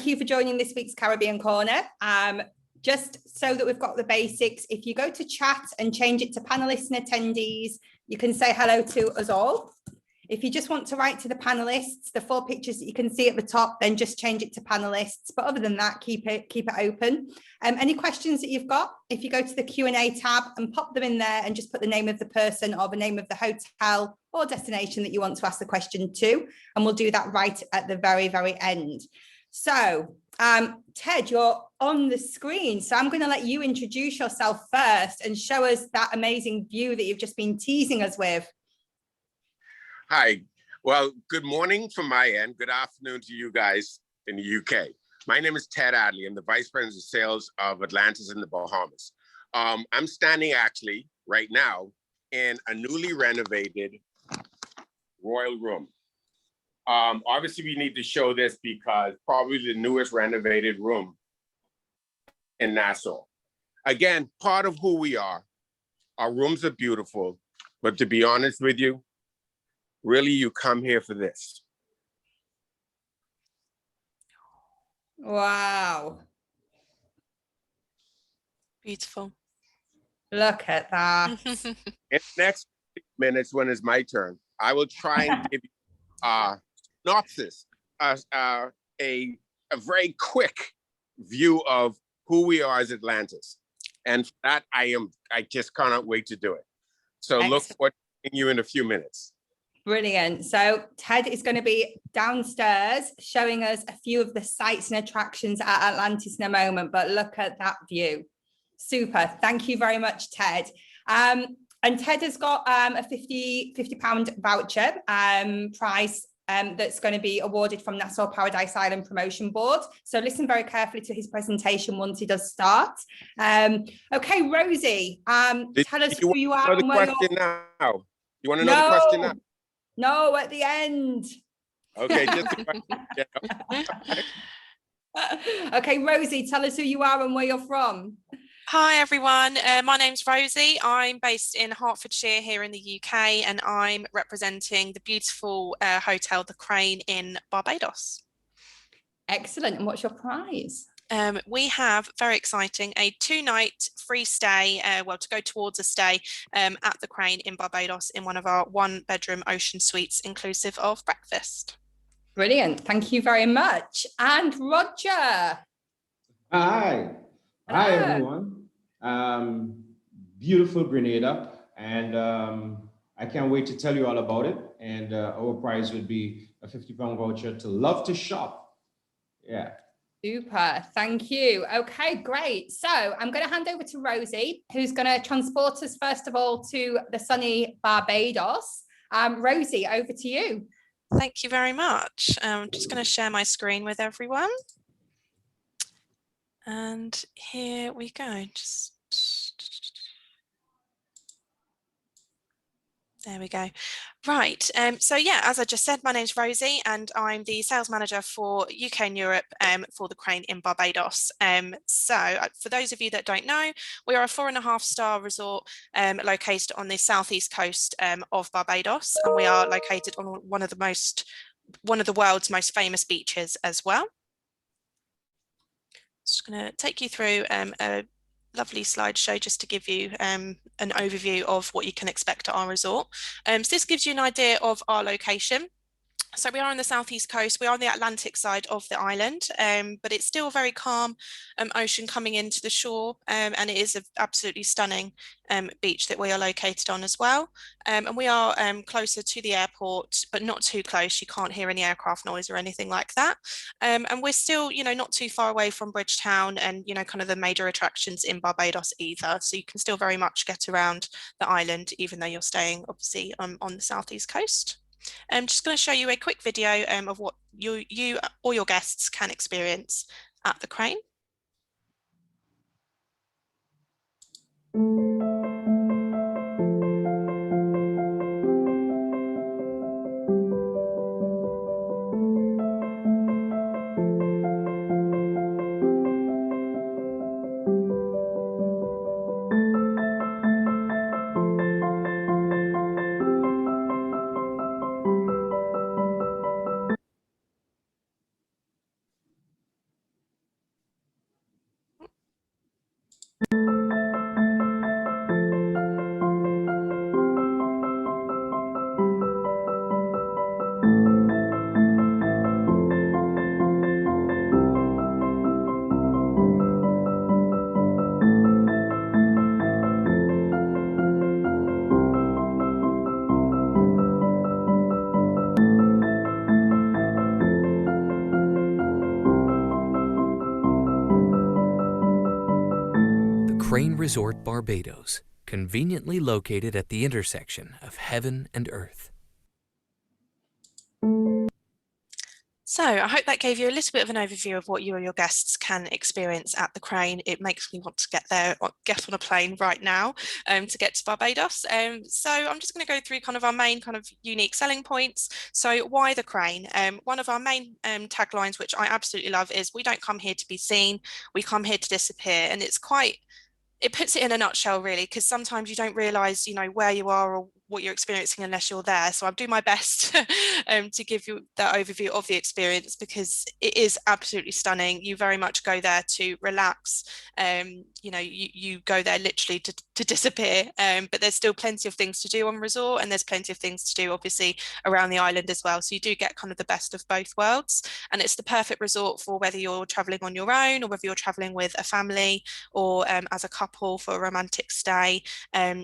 thank you for joining this week's Caribbean Corner. Just so that we've got the basics, if you go to chat and change it to panelists and attendees, you can say hello to us all. If you just want to write to the panelists, the 4 pictures that you can see at the top, then just change it to panelists. But other than that, keep it open. Any questions that you've got, if you go to the Q&A tab and pop them in there and just put the name of the person or the name of the hotel or destination that you want to ask the question to, and we'll do that right at the very, very end. So, Ted, you're on the screen, so I'm going to let you introduce yourself first and show us that amazing view that you've just been teasing us with. Hi. Well, good morning from my end. Good afternoon to you guys in the UK. My name is Ted Adley. I'm the Vice President of Sales of Atlantis in the Bahamas. I'm standing actually right now in a newly renovated royal room. Obviously, we need to show this because probably the newest renovated room in Nassau. Again, part of who we are. Our rooms are beautiful, but to be honest with you, really, you come here for this. Wow. Beautiful. Look at that. In the next 6 minutes, when it's my turn, I will try and give you a synopsis, a very quick view of who we are as Atlantis. And for that, I just cannot wait to do it. So Excellent. Look forward to seeing you in a few minutes. Brilliant. So Ted is going to be downstairs showing us a few of the sights and attractions at Atlantis in a moment, but look at that view. Super. Thank you very much, Ted. And Ted has got a £50 voucher prize that's going to be awarded from Nassau Paradise Island Promotion Board. So listen very carefully to his presentation once he does start. Okay, Rosie, tell us who you are. You want to know the question now? No, at the end. Okay, just Okay, Rosie, tell us who you are and where you're from. Hi everyone, my name's Rosie. I'm based in Hertfordshire here in the UK, and I'm representing the beautiful hotel, the Crane in Barbados. Excellent. And what's your prize? We have, very exciting, a 2-night free stay, to go towards a stay at the Crane in Barbados in one of our 1-bedroom ocean suites, inclusive of breakfast. Brilliant. Thank you very much. And Roger. Hi. Hello. Hi, everyone. Beautiful Grenada. And I can't wait to tell you all about it. And our prize would be a £50 voucher to Love to Shop. Yeah. Super, thank you. Okay, great. So I'm going to hand over to Rosie, who's going to transport us first of all to the sunny Barbados. Rosie, over to you. Thank you very much. I'm just going to share my screen with everyone. And here we go. There we go. Right. So yeah, as I just said, my name's Rosie and I'm the sales manager for UK and Europe for the Crane in Barbados. So for those of you that don't know, we are a 4.5-star resort located on the southeast coast of Barbados, and we are located on one of the world's most famous beaches as well. Just going to take you through a lovely slideshow just to give you an overview of what you can expect at our resort. So this gives you an idea of our location. So we are on the southeast coast. We are on the Atlantic side of the island, but it's still a very calm ocean coming into the shore, and it is an absolutely stunning beach that we are located on as well. And we are closer to the airport, but not too close. You can't hear any aircraft noise or anything like that. And we're still, not too far away from Bridgetown and, kind of the major attractions in Barbados either. So you can still very much get around the island, even though you're staying obviously on the southeast coast. I'm just going to show you a quick video of what you or your guests can experience at the Crane. Crane Resort Barbados, conveniently located at the intersection of heaven and earth. So I hope that gave you a little bit of an overview of what you or your guests can experience at the Crane. It makes me want to get there, or get on a plane right now to get to Barbados. So I'm just going to go through kind of our main kind of unique selling points. So why the Crane? One of our main taglines, which I absolutely love, is we don't come here to be seen, we come here to disappear. And it puts it in a nutshell, really, because sometimes you don't realize, where you are or what you're experiencing unless you're there. So I'll do my best to give you that overview of the experience, because it is absolutely stunning. You very much go there to relax. You go there literally to disappear, but there's still plenty of things to do on resort, and there's plenty of things to do obviously around the island as well. So you do get kind of the best of both worlds, and it's the perfect resort for whether you're traveling on your own or whether you're traveling with a family or as a couple for a romantic stay.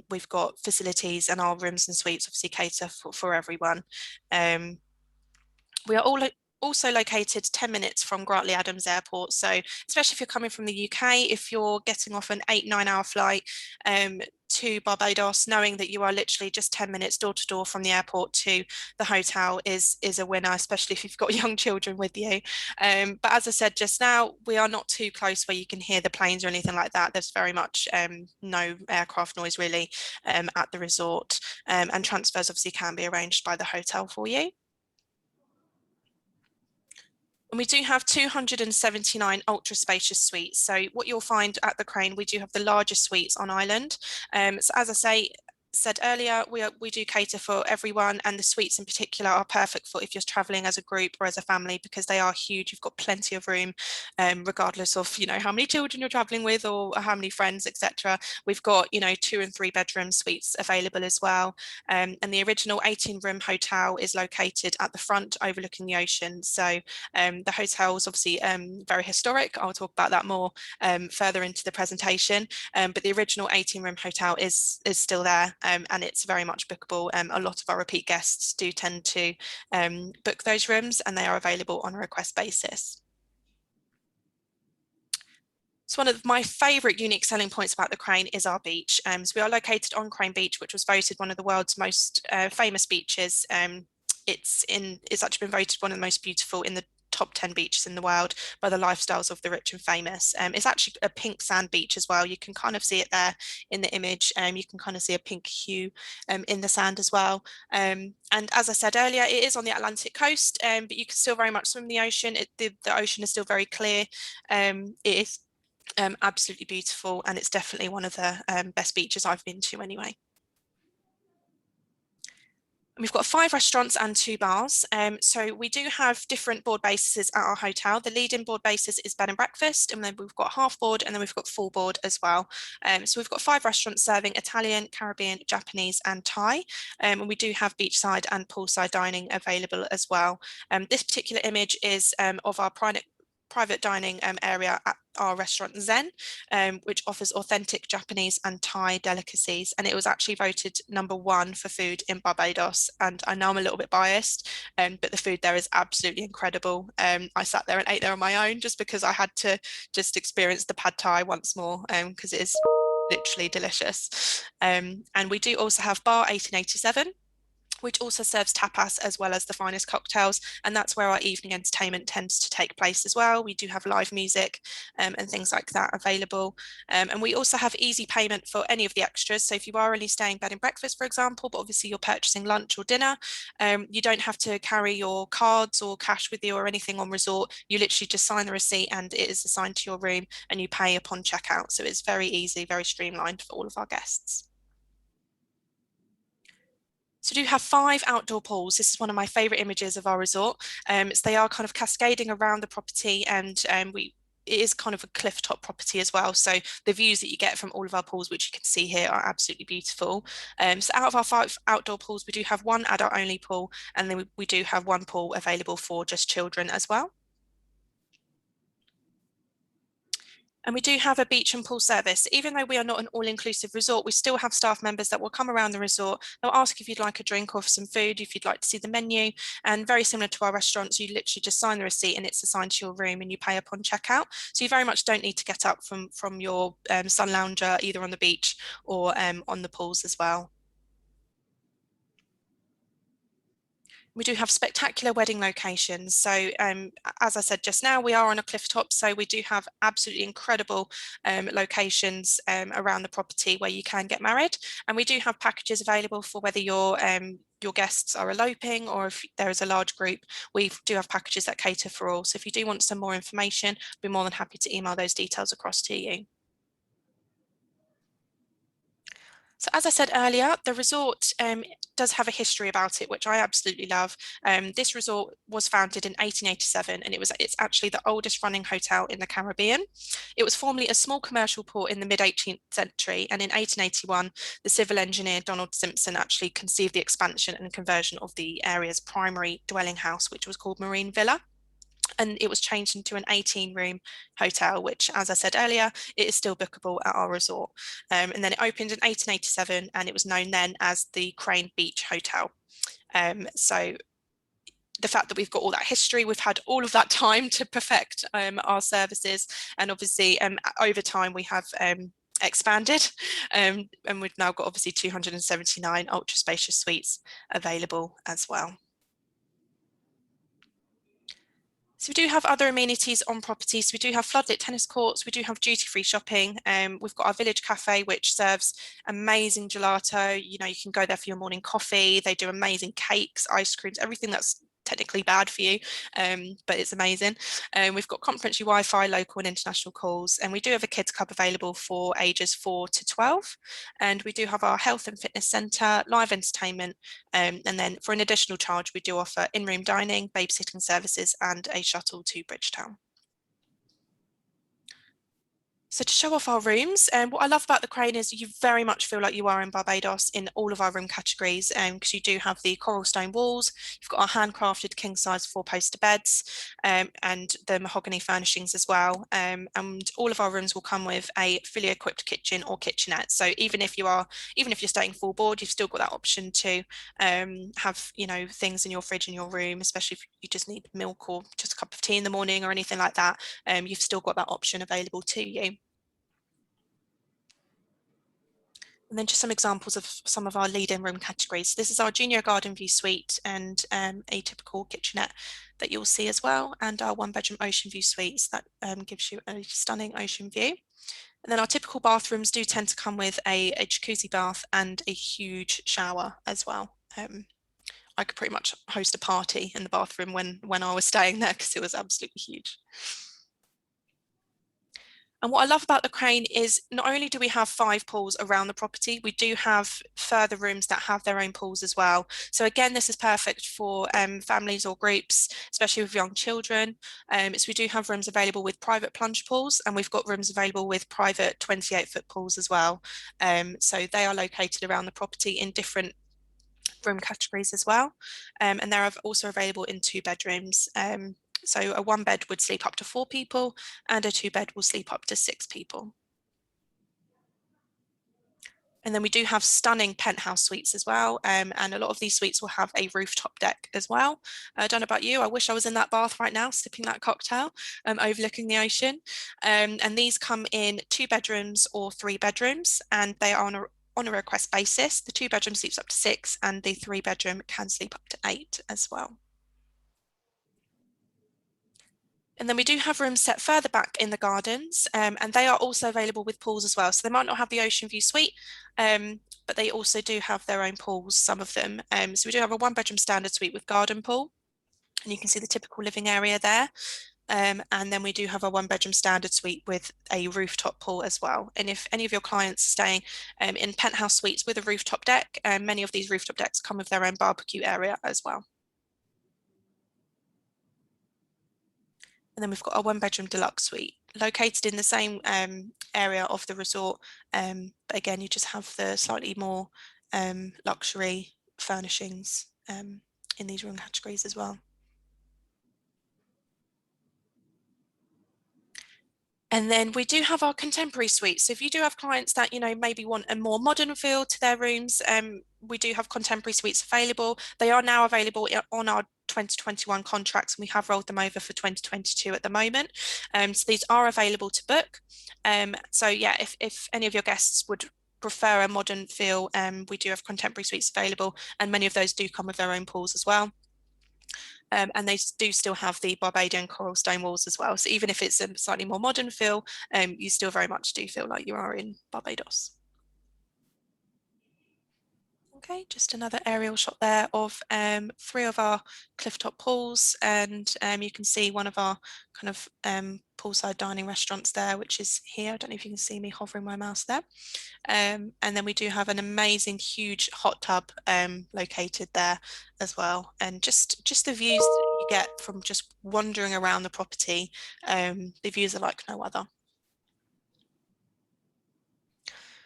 We've got facilities, and our rooms and suites obviously cater for everyone. We are also located 10 minutes from Grantley Adams Airport. So especially if you're coming from the UK, if you're getting off an 8-9 hour flight to Barbados, knowing that you are literally just 10 minutes door to door from the airport to the hotel is a winner, especially if you've got young children with you. But as I said just now, we are not too close where you can hear the planes or anything like that. There's very much no aircraft noise really at the resort, and transfers obviously can be arranged by the hotel for you. And we do have 279 ultra spacious suites. So what you'll find at the Crane, we do have the largest suites on island. So as I said earlier, we do cater for everyone, and the suites in particular are perfect for if you're traveling as a group or as a family, because they are huge. You've got plenty of room, regardless of how many children you're traveling with or how many friends, etc. We've got 2 and 3 bedroom suites available as well, and the original 18-room hotel is located at the front overlooking the ocean. So the hotel is obviously very historic. I'll talk about that more further into the presentation, but the original 18-room hotel is still there. And it's very much bookable. A lot of our repeat guests do tend to book those rooms, and they are available on a request basis. So one of my favourite unique selling points about the Crane is our beach. So we are located on Crane Beach, which was voted one of the world's most famous beaches. It's actually been voted one of the most beautiful in the top 10 beaches in the world by the Lifestyles of the Rich and Famous. It's actually a pink sand beach as well. You can kind of see it there in the image. You can kind of see a pink hue in the sand as well. And as I said earlier, it is on the Atlantic coast, but you can still very much swim the ocean. The ocean is still very clear. It is absolutely beautiful, and it's definitely one of the best beaches I've been to anyway. We've got 5 restaurants and 2 bars. So we do have different board bases at our hotel. The leading board basis is bed and breakfast, and then we've got half board, and then we've got full board as well. So we've got 5 restaurants serving Italian, Caribbean, Japanese and Thai. And we do have beachside and poolside dining available as well. This particular image is of our private dining area at our restaurant Zen, which offers authentic Japanese and Thai delicacies, and it was actually voted #1 for food in Barbados. And I know I'm a little bit biased, but the food there is absolutely incredible. I sat there and ate there on my own just because I had to just experience the pad Thai once more, because it is literally delicious. And we do also have Bar 1887, which also serves tapas as well as the finest cocktails, and that's where our evening entertainment tends to take place as well. We do have live music and things like that available, and we also have easy payment for any of the extras. So if you are only staying bed and breakfast, for example, but obviously you're purchasing lunch or dinner, you don't have to carry your cards or cash with you or anything on resort. You literally just sign the receipt and it is assigned to your room, and you pay upon checkout. So it's very easy, very streamlined for all of our guests. So we do have 5 outdoor pools. This is one of my favourite images of our resort. So they are kind of cascading around the property, and it is kind of a cliff top property as well. So the views that you get from all of our pools, which you can see here, are absolutely beautiful. So out of our 5 outdoor pools, we do have 1 adult only pool, and then we do have 1 pool available for just children as well. And we do have a beach and pool service. Even though we are not an all-inclusive resort, we still have staff members that will come around the resort. They'll ask if you'd like a drink or some food, if you'd like to see the menu. And very similar to our restaurants, you literally just sign the receipt and it's assigned to your room and you pay upon checkout. So you very much don't need to get up from your sun lounger, either on the beach or on the pools as well. We do have spectacular wedding locations. So as I said just now, we are on a cliff top. So we do have absolutely incredible locations around the property where you can get married. And we do have packages available for whether your guests are eloping or if there is a large group. We do have packages that cater for all. So if you do want some more information, I'd be more than happy to email those details across to you. So as I said earlier, the resort does have a history about it, which I absolutely love. This resort was founded in 1887, and it's actually the oldest running hotel in the Caribbean. It was formerly a small commercial port in the mid-18th century, and in 1881, the civil engineer Donald Simpson actually conceived the expansion and conversion of the area's primary dwelling house, which was called Marine Villa. And it was changed into an 18-room hotel, which, as I said earlier, it is still bookable at our resort. And then it opened in 1887, and it was known then as the Crane Beach Hotel. So the fact that we've got all that history, we've had all of that time to perfect our services, and obviously over time we have expanded, and we've now got obviously 279 ultra spacious suites available as well. So we do have other amenities on property. So we do have floodlit tennis courts, we do have duty-free shopping. We've got our village cafe, which serves amazing gelato. You know, you can go there for your morning coffee. They do amazing cakes, ice creams, everything that's technically bad for you, but it's amazing. We've got complimentary Wi-Fi, local and international calls, and we do have a kids club available for ages 4 to 12. And we do have our health and fitness centre, live entertainment, and then for an additional charge, we do offer in-room dining, babysitting services, and a shuttle to Bridgetown. So to show off our rooms, what I love about the Crane is you very much feel like you are in Barbados in all of our room categories, because you do have the coral stone walls, you've got our handcrafted king-size 4-poster beds, and the mahogany furnishings as well. And all of our rooms will come with a fully equipped kitchen or kitchenette. So even if you're staying full board, you've still got that option to have, you know, things in your fridge in your room, especially if you just need milk or just a cup of tea in the morning or anything like that. You've still got that option available to you. And then just some examples of some of our lead-in room categories. This is our junior garden view suite and a typical kitchenette that you'll see as well, and our 1-bedroom ocean view suites that gives you a stunning ocean view. And then our typical bathrooms do tend to come with a jacuzzi bath and a huge shower as well. I could pretty much host a party in the bathroom when I was staying there, because it was absolutely huge. And what I love about the Crane is not only do we have 5 pools around the property, we do have further rooms that have their own pools as well. So again, this is perfect for families or groups, especially with young children. So we do have rooms available with private plunge pools, and we've got rooms available with private 28-foot pools as well. So they are located around the property in different room categories as well. And they're also available in 2 bedrooms. So a 1-bed would sleep up to 4 people, and a 2-bed will sleep up to 6 people. And then we do have stunning penthouse suites as well. And a lot of these suites will have a rooftop deck as well. I don't know about you, I wish I was in that bath right now, sipping that cocktail, overlooking the ocean. And these come in 2 bedrooms or 3 bedrooms, and they are on a request basis. The 2-bedroom sleeps up to 6, and the 3-bedroom can sleep up to 8 as well. And then we do have rooms set further back in the gardens, and they are also available with pools as well. So they might not have the ocean view suite, but they also do have their own pools, some of them. So we do have a 1-bedroom standard suite with garden pool, and you can see the typical living area there. And then we do have a 1-bedroom standard suite with a rooftop pool as well. And if any of your clients are staying in penthouse suites with a rooftop deck, many of these rooftop decks come with their own barbecue area as well. And then we've got our 1-bedroom deluxe suite located in the same area of the resort. But again, you just have the slightly more luxury furnishings in these room categories as well. And then we do have our contemporary suites. So if you do have clients that, you know, maybe want a more modern feel to their rooms, we do have contemporary suites available. They are now available on our 2021 contracts, and we have rolled them over for 2022 at the moment. So these are available to book. So yeah, if any of your guests would prefer a modern feel, we do have contemporary suites available, and many of those do come with their own pools as well. And they do still have the Barbadian coral stone walls as well. So even if it's a slightly more modern feel, you still very much do feel like you are in Barbados. Okay, just another aerial shot there of 3 of our clifftop pools, and you can see one of our kind of poolside dining restaurants there, which is here. I don't know if you can see me hovering my mouse there. And then we do have an amazing huge hot tub located there as well, and just the views that you get from just wandering around the property, the views are like no other.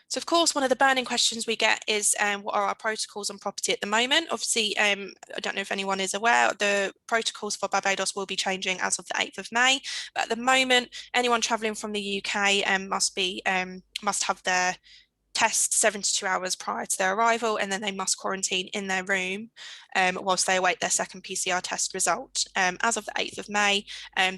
So of course, one of the burning questions we get is what are our protocols on property at the moment? Obviously, I don't know if anyone is aware, the protocols for Barbados will be changing as of the 8th of May. But at the moment, anyone travelling from the UK must have their test 72 hours prior to their arrival, and then they must quarantine in their room whilst they await their second PCR test result. As of the 8th of May,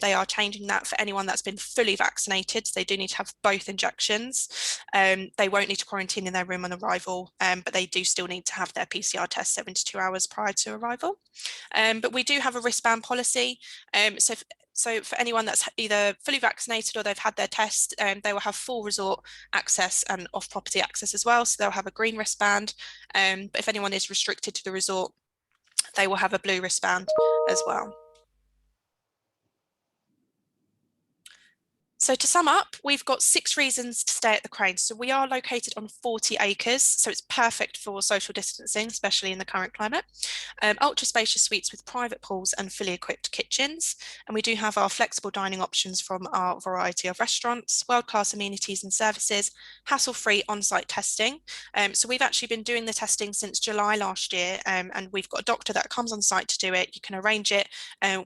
they are changing that for anyone that's been fully vaccinated. So they do need to have both injections. They won't need to quarantine in their room on arrival, but they do still need to have their PCR test 72 hours prior to arrival. But we do have a wristband policy. So for anyone that's either fully vaccinated or they've had their test, they will have full resort access and off-property access as well. So they'll have a green wristband. But if anyone is restricted to the resort, they will have a blue wristband as well. So to sum up, we've got 6 reasons to stay at the Crane. So we are located on 40 acres, so it's perfect for social distancing, especially in the current climate. Ultra spacious suites with private pools and fully equipped kitchens. And we do have our flexible dining options from our variety of restaurants, world-class amenities and services, hassle-free on-site testing. So we've actually been doing the testing since July last year, and we've got a doctor that comes on site to do it. You can arrange it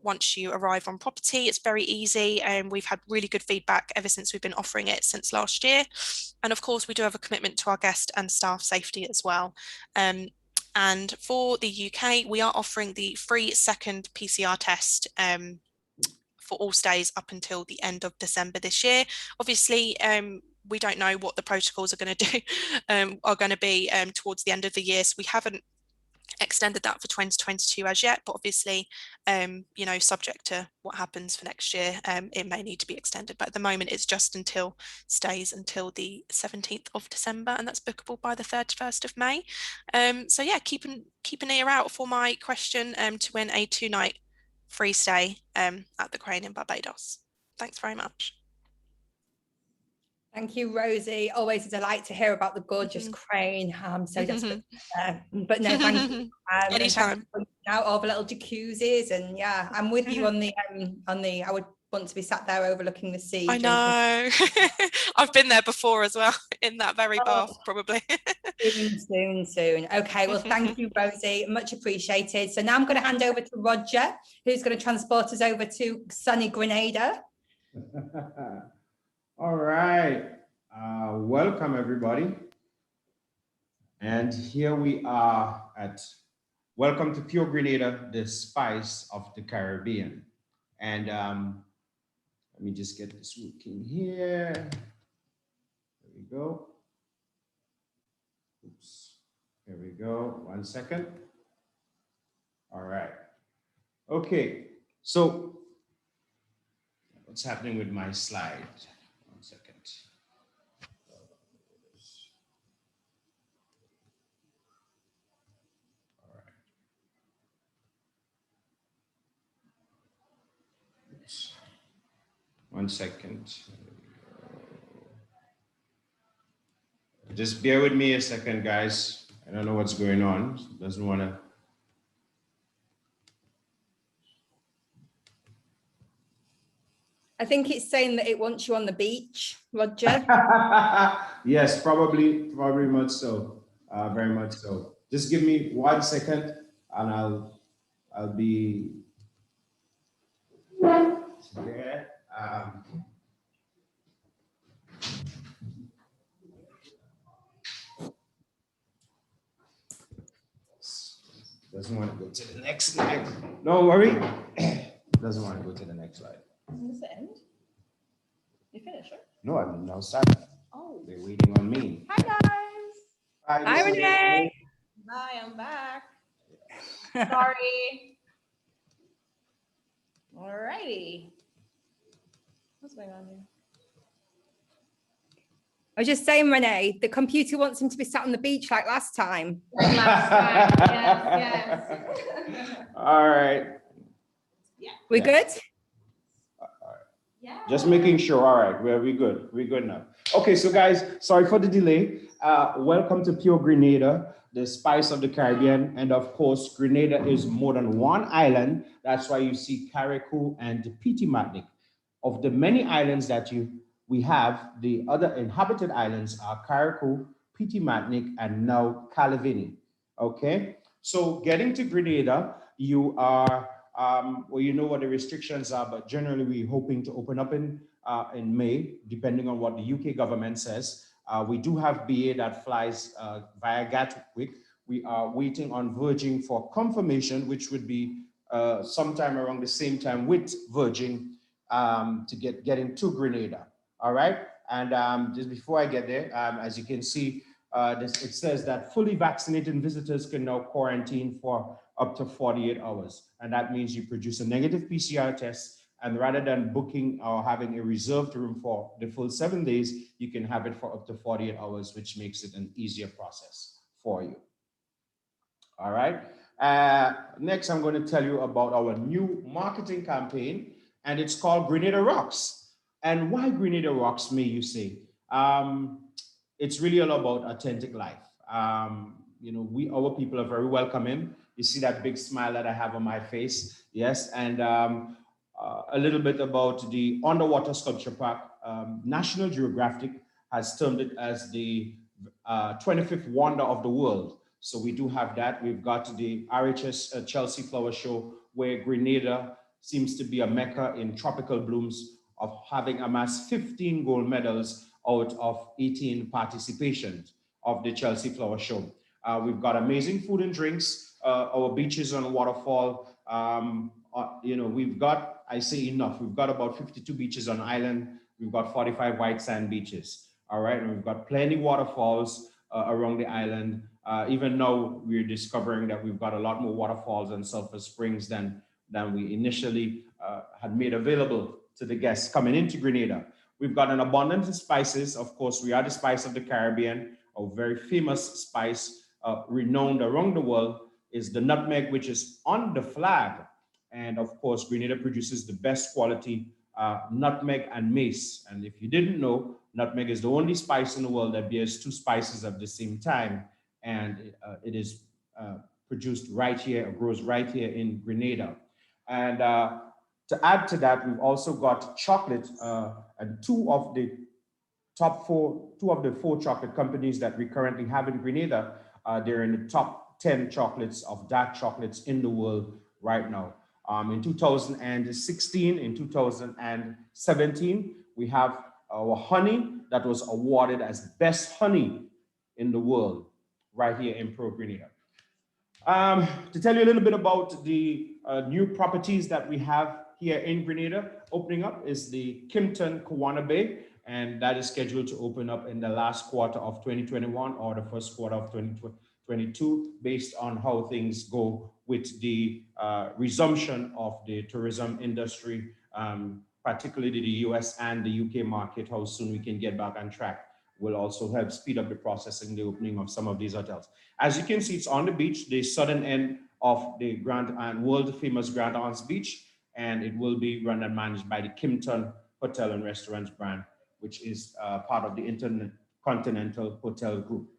once you arrive on property. It's very easy, and we've had really good feedback ever since we've been offering it since last year. And of course, we do have a commitment to our guest and staff safety as well. And for the UK, we are offering the free second PCR test for all stays up until the end of December this year. Obviously, we don't know what the protocols are going to be towards the end of the year, so we haven't extended that for 2022 as yet, but obviously you know, subject to what happens for next year, it may need to be extended, but at the moment it's just stays until the 17th of December, and that's bookable by the 31st of May. So yeah, keep an ear out for my question to win a 2-night free stay at the Crane in Barbados. Thanks very much. Thank you, Rosie. Always a delight to hear about the gorgeous Crane. So desperate. But no, thank you. Anytime. Out over little jacuzzis, and yeah, I'm with you on the. I would want to be sat there overlooking the sea. I know. I've been there before as well, in that very bath, probably. Soon. Okay, well, thank you, Rosie. Much appreciated. So now I'm going to hand over to Roger, who's going to transport us over to sunny Grenada. All right, welcome everybody. And here we are welcome to Pure Grenada, the spice of the Caribbean. And let me just get this working here. There we go. Oops, there we go, 1 second. All right, okay, so what's happening with my slide? 1 second. All right. Oops. 1 second. Just bear with me a second, guys. I don't know what's going on. It doesn't want to. I think it's saying that it wants you on the beach, Roger. Yes, probably much so. Very much so. Just give me 1 second and I'll be there. Doesn't want to go to the next slide. Don't worry. Doesn't want to go to the next slide. Does it end? You finished, right? No, I'm now starting. Oh. They're waiting on me. Hi, guys. Hi, Renee. Hi, I'm back. Sorry. All righty. What's going on here? I was just saying, Renee, the computer wants him to be sat on the beach like last time. Yes. All right. Yeah. We good? Yeah. Just making sure. All right. We're good. We're good now. Okay. So guys, sorry for the delay. Welcome to Pure Grenada, the spice of the Caribbean. And of course, Grenada is more than one island. That's why you see Carriacou and Petit Martinique. Of the many islands that we have, the other inhabited islands are Carriacou, Petit Martinique, and now Calavini. Okay, so getting to Grenada, you are, well, you know what the restrictions are, but generally we're hoping to open up in May, depending on what the UK government says. We do have BA that flies via Gatwick. We are waiting on Virgin for confirmation, which would be sometime around the same time with Virgin to get into Grenada. All right, and just before I get there, as you can see, it says that fully vaccinated visitors can now quarantine for up to 48 hours. And that means you produce a negative PCR test, and rather than booking or having a reserved room for the full 7 days, you can have it for up to 48 hours, which makes it an easier process for you. All right, next I'm going to tell you about our new marketing campaign, and it's called Grenada Rocks. And why Grenada Rocks, may you say? It's really all about authentic life. You know, our people are very welcoming. You see that big smile that I have on my face, yes. And a little bit about the underwater sculpture park. National Geographic has termed it as the 25th wonder of the world. So we do have that. We've got the RHS Chelsea Flower Show, where Grenada seems to be a mecca in tropical blooms, of having amassed 15 gold medals out of 18 participations of the Chelsea Flower Show. We've got amazing food and drinks, our beaches on waterfall. You know, we've got, I say enough, we've got about 52 beaches on island. We've got 45 white sand beaches. All right, and we've got plenty waterfalls around the island. Even now, we're discovering that we've got a lot more waterfalls and sulfur springs than we initially had made available to the guests coming into Grenada. We've got an abundance of spices. Of course, we are the spice of the Caribbean. A very famous spice, renowned around the world, is the nutmeg, which is on the flag. And of course, Grenada produces the best quality nutmeg and mace. And if you didn't know, nutmeg is the only spice in the world that bears two spices at the same time. And it is produced right here, it grows right here in Grenada. And to add to that, we've also got chocolate, and two of the four chocolate companies that we currently have in Grenada, they're in the top 10 chocolates of dark chocolates in the world right now. In 2016, in 2017, we have our honey that was awarded as best honey in the world right here in Pro Grenada. To tell you a little bit about the new properties that we have here in Grenada, opening up is the Kimpton Kawana Bay, and that is scheduled to open up in the last quarter of 2021 or the first quarter of 2022, based on how things go with the resumption of the tourism industry, particularly the US and the UK market. How soon we can get back on track will also help speed up the processing, the opening of some of these hotels. As you can see, it's on the beach, the southern end of the Grand and world famous Grand Anse Beach, and it will be run and managed by the Kimpton Hotel and Restaurants brand, which is part of the Intercontinental Hotel Group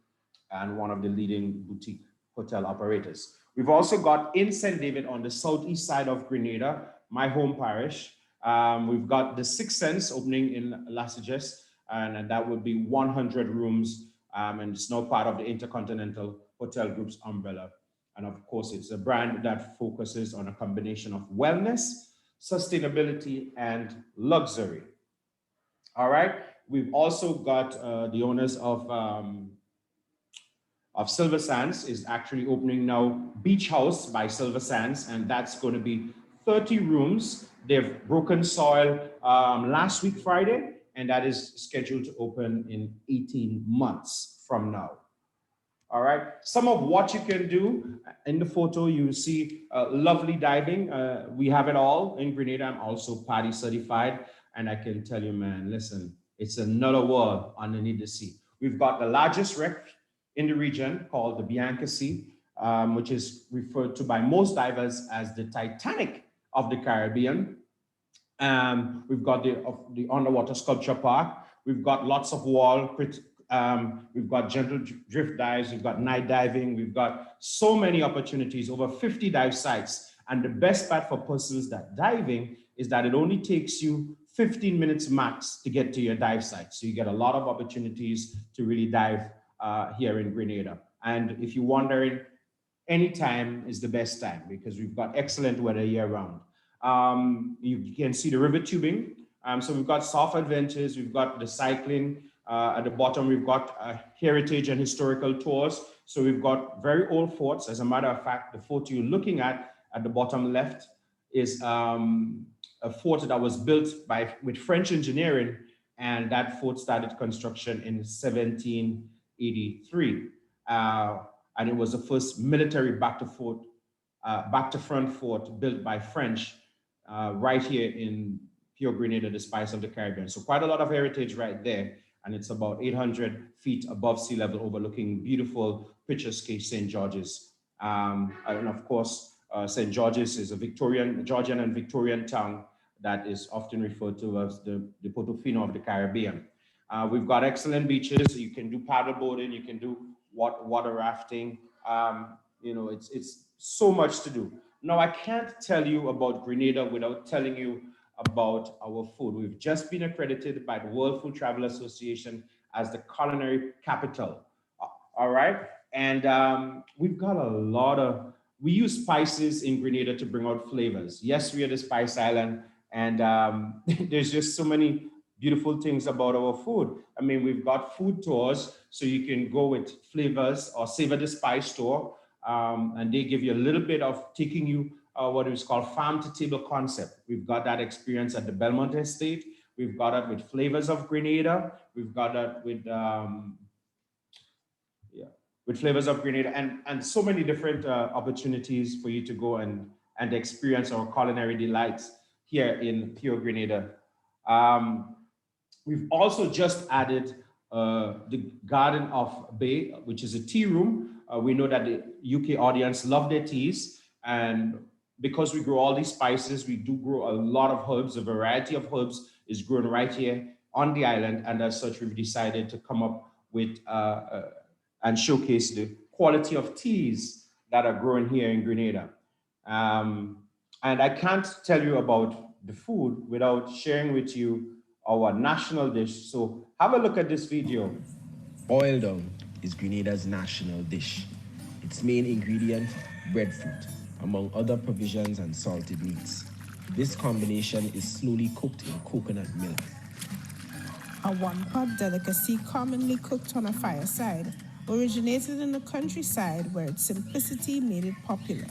and one of the leading boutique hotel operators. We've also got in St. David on the southeast side of Grenada, my home parish, We've got the Sixth Sense opening in Las Vegas, and that would be 100 rooms, and it's now part of the Intercontinental Hotel Group's umbrella. And of course, it's a brand that focuses on a combination of wellness, sustainability, and luxury. All right. We've also got the owners of Silver Sands is actually opening now Beach House by Silver Sands, and that's going to be 30 rooms. They've broken soil last week, Friday, and that is scheduled to open in 18 months from now. All right. Some of what you can do in the photo, you see lovely diving. We have it all in Grenada. I'm also PADI certified. And I can tell you, man, listen, it's another world underneath the sea. We've got the largest wreck in the region called the Bianca Sea, which is referred to by most divers as the Titanic of the Caribbean. We've got the underwater sculpture park. We've got lots of wall. We've got gentle drift dives. We've got night diving. We've got so many opportunities, over 50 dive sites. And the best part for persons that diving is that it only takes you 15 minutes max to get to your dive site. So you get a lot of opportunities to really dive here in Grenada. And if you're wondering, any time is the best time because we've got excellent weather year round. You can see the river tubing. So we've got soft adventures. We've got the cycling. At the bottom, we've got heritage and historical tours. So we've got very old forts. As a matter of fact, the fort you're looking at the bottom left is a fort that was built with French engineering, and that fort started construction in 1783. And it was the first military back to front fort built by French right here in pure Grenada, the spice of the Caribbean. So quite a lot of heritage right there. And it's about 800 feet above sea level, overlooking beautiful picturesque St. George's. And of course, St. George's is a Georgian and Victorian town that is often referred to as the Portofino of the Caribbean. We've got excellent beaches. You can do paddle boarding, you can do water rafting. It's so much to do. Now, I can't tell you about Grenada without telling you about our food. We've just been accredited by the World Food Travel Association as the culinary capital. All right. And we've got we use spices in Grenada to bring out flavors. Yes, we are the Spice Island, and there's just so many beautiful things about our food. I mean, we've got food tours, so you can go with flavors or Savor the Spice tour, and they give you a little bit of taking you what is called farm to table concept. We've got that experience at the Belmont Estate. We've got it with Flavors of Grenada. We've got it with Flavors of Grenada, and so many different opportunities for you to go and experience our culinary delights here in pure Grenada. We've also just added the Garden of Bay, which is a tea room. We know that the UK audience love their teas, and because we grow all these spices, we do grow a lot of herbs. A variety of herbs is grown right here on the island, and as such, we've decided to come up with and showcase the quality of teas that are grown here in Grenada. And I can't tell you about the food without sharing with you our national dish. So have a look at this video. Oil dung is Grenada's national dish. Its main ingredient, breadfruit, among other provisions and salted meats. This combination is slowly cooked in coconut milk. A one-pot delicacy commonly cooked on a fireside originated in the countryside where its simplicity made it popular.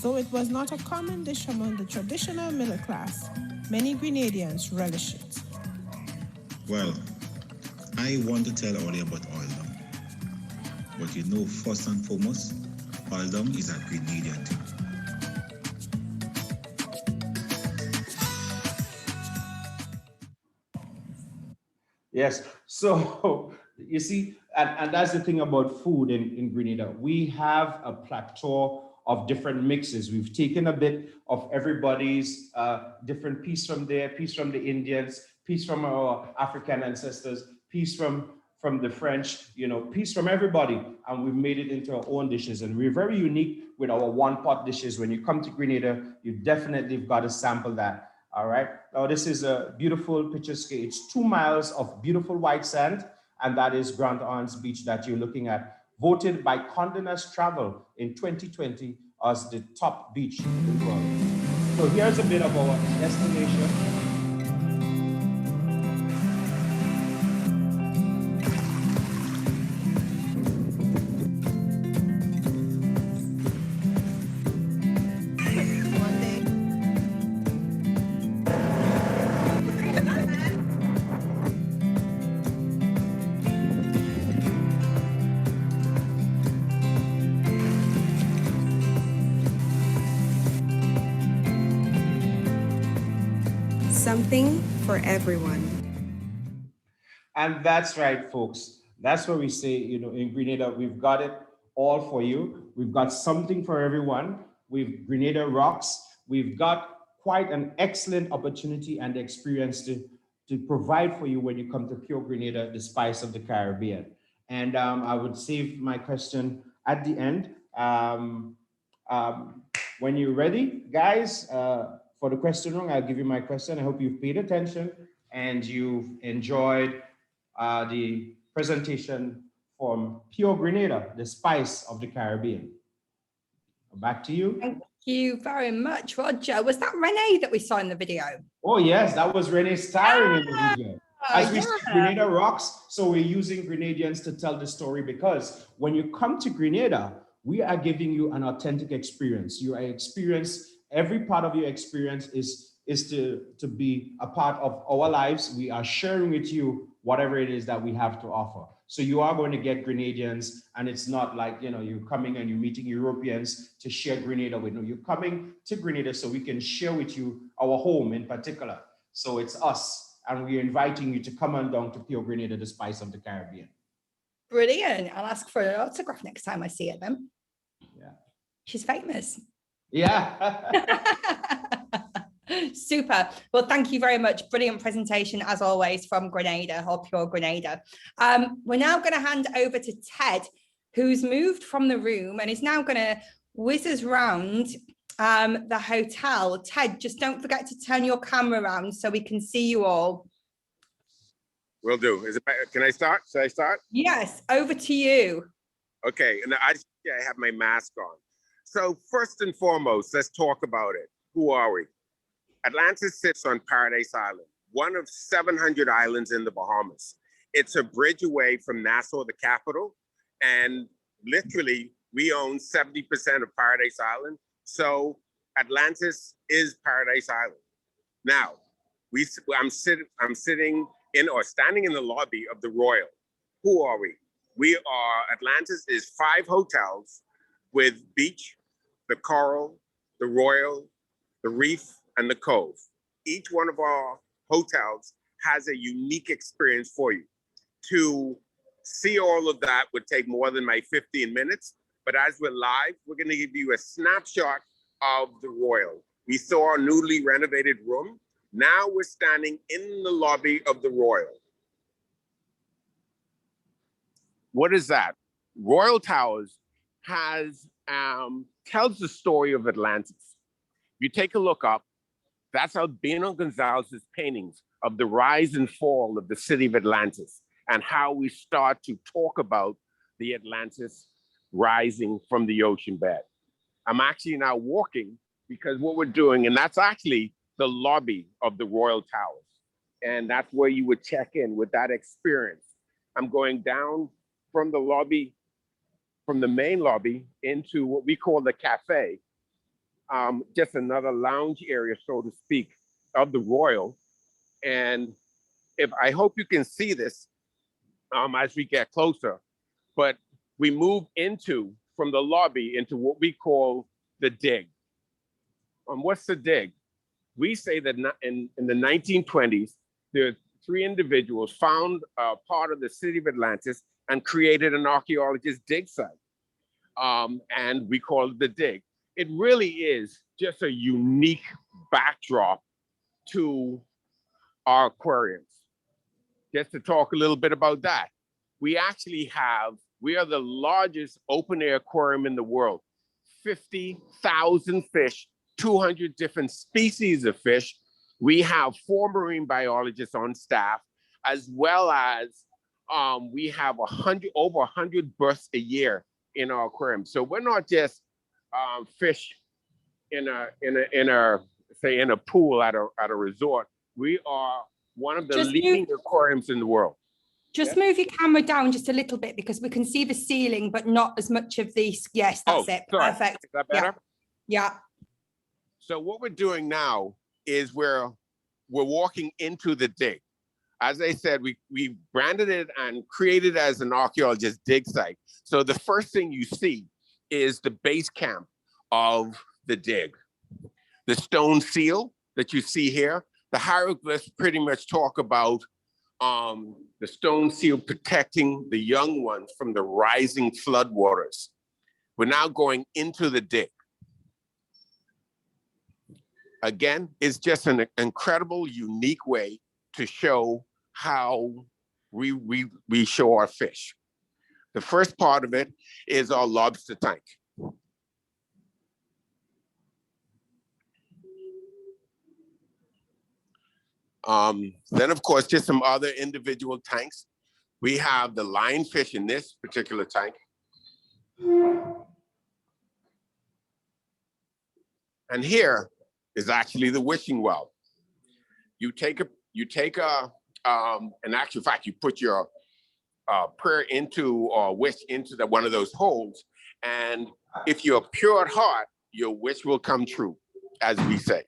Though it was not a common dish among the traditional middle class, many Grenadians relish it. Well, I want to tell all you about oil dung. But you know, first and foremost, oil dung is a Grenadian thing. Yes, so you see, and that's the thing about food in Grenada. We have a plateau of different mixes. We've taken a bit of everybody's different piece from there, piece from the Indians, piece from our African ancestors, piece from the French, piece from everybody. And we've made it into our own dishes. And we're very unique with our one-pot dishes. When you come to Grenada, you definitely got to sample that. All right. Now, this is a beautiful picturesque. It's 2 miles of beautiful white sand, and that is Grand Anse Beach that you're looking at, voted by Condé Nast Travel in 2020 as the top beach in the world. So here's a bit of our destination. Something for everyone. And that's right, folks. That's what we say, you know, in Grenada, we've got it all for you. We've got something for everyone. We've Grenada rocks. We've got quite an excellent opportunity and experience to provide for you when you come to Pure Grenada, the spice of the Caribbean. And I would save my question at the end. When you're ready, guys, for the question room, I'll give you my question. I hope you've paid attention and you've enjoyed the presentation from Pure Grenada, the spice of the Caribbean. Back to you. Thank you very much, Roger. Was that Renee that we saw in the video? Oh yes, that was Renee starring in the video. As we see, Grenada rocks, so we're using Grenadians to tell the story, because when you come to Grenada, we are giving you an authentic experience. You are every part of your experience is to be a part of our lives. We are sharing with you whatever it is that we have to offer. So you are going to get Grenadians, and it's not like, you know, you're coming and you're meeting Europeans to share Grenada with. No, you're coming to Grenada so we can share with you our home in particular. So it's us, and we're inviting you to come on down to Pure Grenada, the spice of the Caribbean. Brilliant. I'll ask for an autograph next time I see it then. Yeah. She's famous. Yeah. Super. Well, thank you very much. Brilliant presentation as always from Grenada, or Pure Grenada. We're now going to hand over to Ted, who's moved from the room and is now going to whiz us round the hotel. Ted, just don't forget to turn your camera around so we can see you all. Will do. Can I start? Should I start? Yes, over to you. Okay, and I have my mask on. So first and foremost, let's talk about it. Who are we? Atlantis sits on Paradise Island, one of 700 islands in the Bahamas. It's a bridge away from Nassau, the capital, and literally we own 70% of Paradise Island. So Atlantis is Paradise Island. Now, I'm sitting in or standing in the lobby of the Royal. Who are we? Atlantis is 5 hotels with beach, the Coral, the Royal, the Reef, and the Cove. Each one of our hotels has a unique experience for you. To see all of that would take more than my 15 minutes, but as we're live, we're gonna give you a snapshot of the Royal. We saw our newly renovated room. Now we're standing in the lobby of the Royal. What is that? Royal Towers tells the story of Atlantis. You take a look up, that's Albino Gonzalez's paintings of the rise and fall of the city of Atlantis, and how we start to talk about the Atlantis rising from the ocean bed. I'm actually now walking because what we're doing, and that's actually the lobby of the Royal Towers. And that's where you would check in with that experience. I'm going down from the lobby, from the main lobby into what we call the cafe. Just another lounge area, so to speak, of the Royal. And I hope you can see this as we get closer, but we move from the lobby into what we call the dig. What's the dig? We say that in the 1920s, there are 3 individuals found part of the city of Atlantis and created an archaeologist dig site. And we call it the dig. It really is just a unique backdrop to our aquariums. Just to talk a little bit about that. We are the largest open air aquarium in the world. 50,000 fish, 200 different species of fish, We have 4 marine biologists on staff, as well as we have over 100 births a year in our aquarium. So we're not just fish in a pool at a resort. We are one of the leading aquariums in the world. Just move your camera down just a little bit because we can see the ceiling, but not as much of this. Yes, that's it. Sorry. Perfect. Is that better? Yeah. So what we're doing now is we're walking into the dig. As I said, we branded it and created as an archaeologist dig site. So the first thing you see is the base camp of the dig. The stone seal that you see here, the hieroglyphs pretty much talk about the stone seal protecting the young ones from the rising floodwaters. We're now going into the dig. Again, it's just an incredible, unique way to show how we show our fish. The first part of it is our lobster tank. Then, of course, just some other individual tanks. We have the lionfish in this particular tank. And here is actually the wishing well. You take in actual fact, you put your prayer into or wish into one of those holes. And if you're pure at heart, your wish will come true, as we say.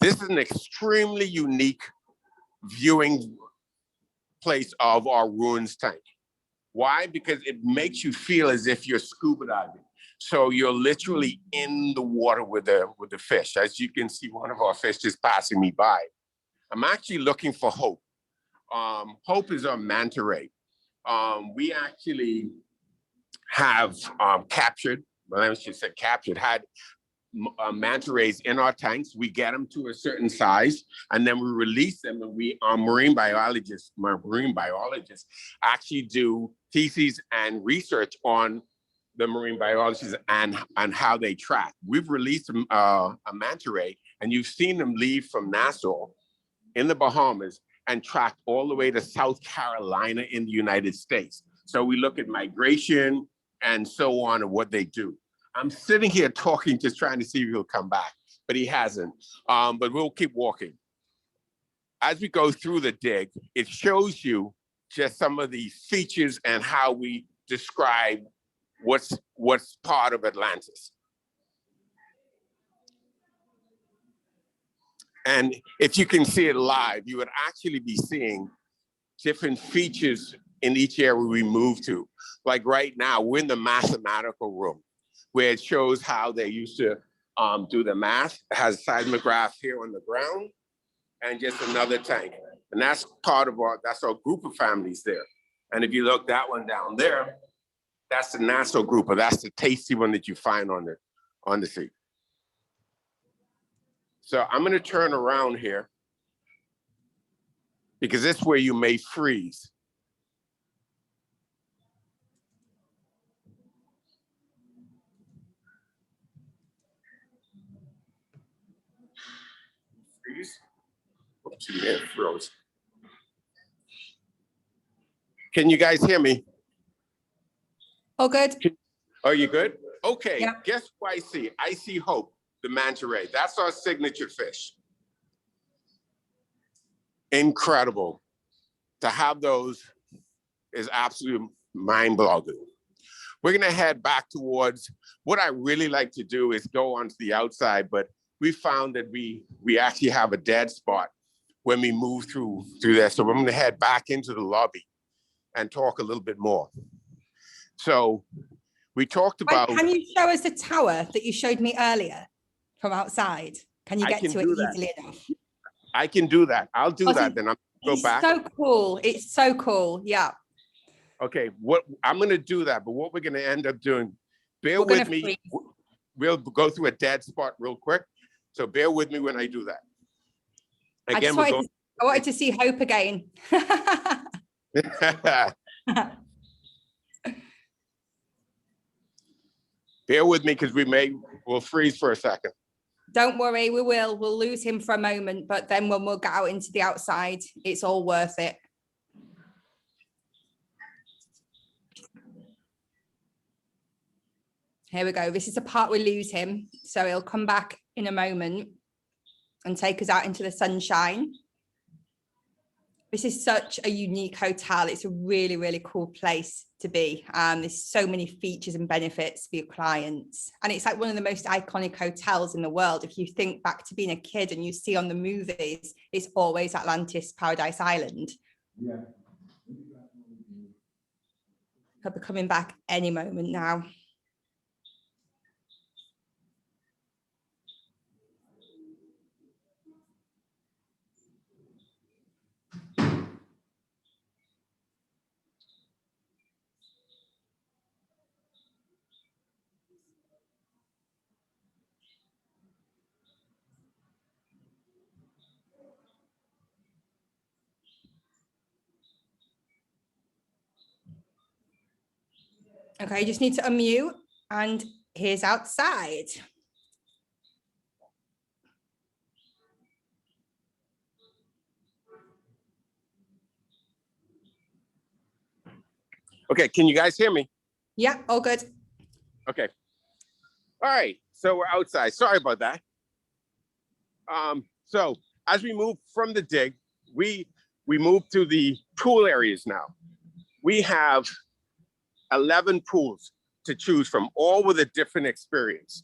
This is an extremely unique viewing place of our ruins tank. Why? Because it makes you feel as if you're scuba diving. So you're literally in the water with the fish. As you can see, one of our fish just passing me by. I'm actually looking for Hope. Hope is our manta ray. We actually have captured, well, I should say captured, had manta rays in our tanks. We get them to a certain size, and then we release them, and our marine biologists actually do theses and research on the marine biologists and how they track. We've released a manta ray, and you've seen them leave from Nassau in the Bahamas and track all the way to South Carolina in the United States. So we look at migration and so on and what they do. I'm sitting here talking, just trying to see if he'll come back, but he hasn't. But we'll keep walking. As we go through the dig, it shows you just some of the features and how we describe what's part of Atlantis. And if you can see it live, you would actually be seeing different features in each area we move to. Like right now, we're in the mathematical room, where it shows how they used to do the math. It has a seismograph here on the ground and just another tank. And that's part of that's our group of families there. And if you look that one down there, that's the Nassau group, or that's the tasty one that you find on the sea. So I'm gonna turn around here because this is where you may freeze. Freeze. Oops, it froze. Can you guys hear me? All good. Are you good? Okay, yeah. Guess what I see? I see Hope, the manta ray. That's our signature fish. Incredible. To have those is absolutely mind-boggling. We're gonna head back towards, what I really like to do is go onto the outside, but we found that we actually have a dead spot when we move through there. So we're gonna head back into the lobby and talk a little bit more. So we talked about— Can you show us the tower that you showed me earlier from outside? Can you get to it easily enough? I can do that. I'll do that. Then I'm gonna go back. It's so cool. It's so cool. Yeah. Okay. I'm gonna do that. But what we're gonna end up doing, bear with me. Freeze. We'll go through a dead spot real quick. So bear with me when I do that. Again, I wanted to see Hope again. Bear with me because we'll freeze for a second. Don't worry, we will. We'll lose him for a moment, but then when we'll get out into the outside, it's all worth it. Here we go. This is the part we lose him. So he'll come back in a moment and take us out into the sunshine. This is such a unique hotel. It's a really, really cool place to be. There's so many features and benefits for your clients. And it's like one of the most iconic hotels in the world. If you think back to being a kid and you see on the movies, it's always Atlantis, Paradise Island. Yeah. He'll be coming back any moment now. Okay, you just need to unmute, and here's outside. Okay, can you guys hear me? Yeah, all good. Okay. All right, so we're outside. Sorry about that. So as we move from the dig, we move to the pool areas now. We have 11 pools to choose from, all with a different experience.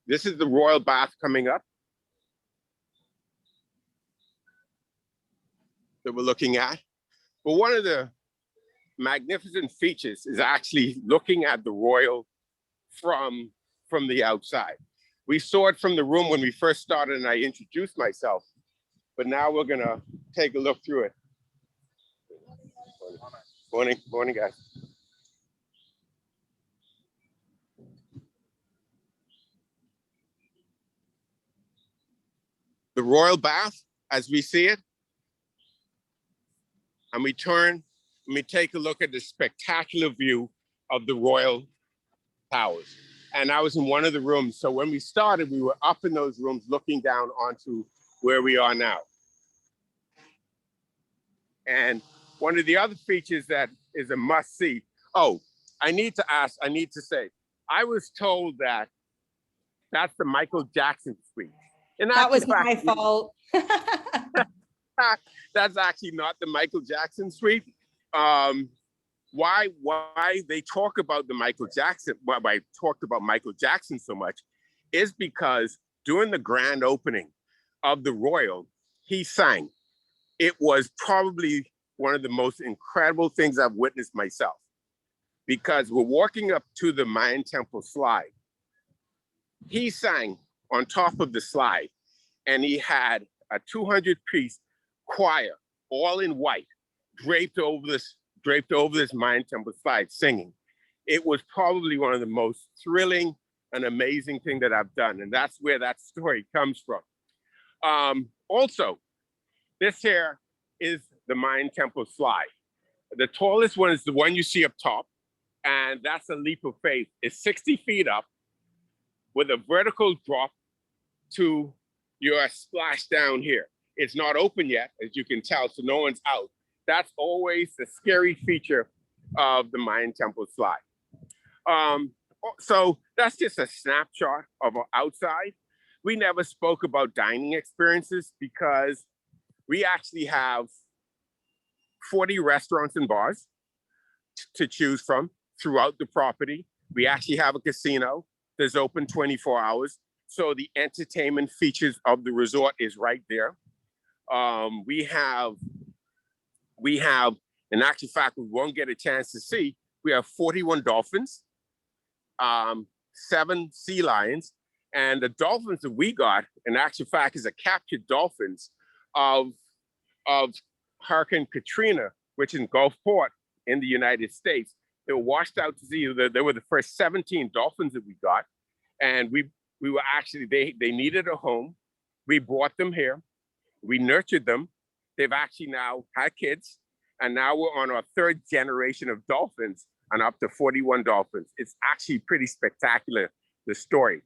This is the Royal Bath coming up that we're looking at. But one of the magnificent features is actually looking at the Royal from the outside. We saw it from the room when we first started and I introduced myself, but now we're gonna take a look through it. Morning, guys. The Royal Bath, as we see it, and we turn and we take a look at the spectacular view of the Royal Towers. And I was in one of the rooms. So when we started, we were up in those rooms looking down onto where we are now. And one of the other features that is a must see. Oh, I need to say, I was told that that's the Michael Jackson suite. And that was my fault. That's actually not the Michael Jackson suite. Why they talk about the Michael Jackson, why I talked about Michael Jackson so much, is because during the grand opening of the Royal, he sang. It was probably one of the most incredible things I've witnessed myself, because we're walking up to the Mayan Temple slide. He sang on top of the slide, and he had a 200-piece choir, all in white, draped over this Mayan Temple slide, singing. It was probably one of the most thrilling and amazing thing that I've done, and that's where that story comes from. Also, this here is the Mayan Temple slide. The tallest one is the one you see up top, and that's a leap of faith. It's 60 feet up with a vertical drop to your splash down here. It's not open yet, as you can tell, so no one's out. That's always the scary feature of the Mayan Temple slide. So that's just a snapshot of our outside. We never spoke about dining experiences because we actually have 40 restaurants and bars to choose from throughout the property. We actually have a casino that's open 24 hours. So the entertainment features of the resort is right there. We have, in actual fact, we won't get a chance to see, we have 41 dolphins, 7 sea lions, and the dolphins that we got, in actual fact, is a captured dolphins of Hurricane Katrina, which is in Gulfport in the United States. They were washed out to sea. They were the first 17 dolphins that we got. And we were actually, they needed a home. We brought them here. We nurtured them. They've actually now had kids. And now we're on our 3rd generation of dolphins and up to 41 dolphins. It's actually pretty spectacular, the story.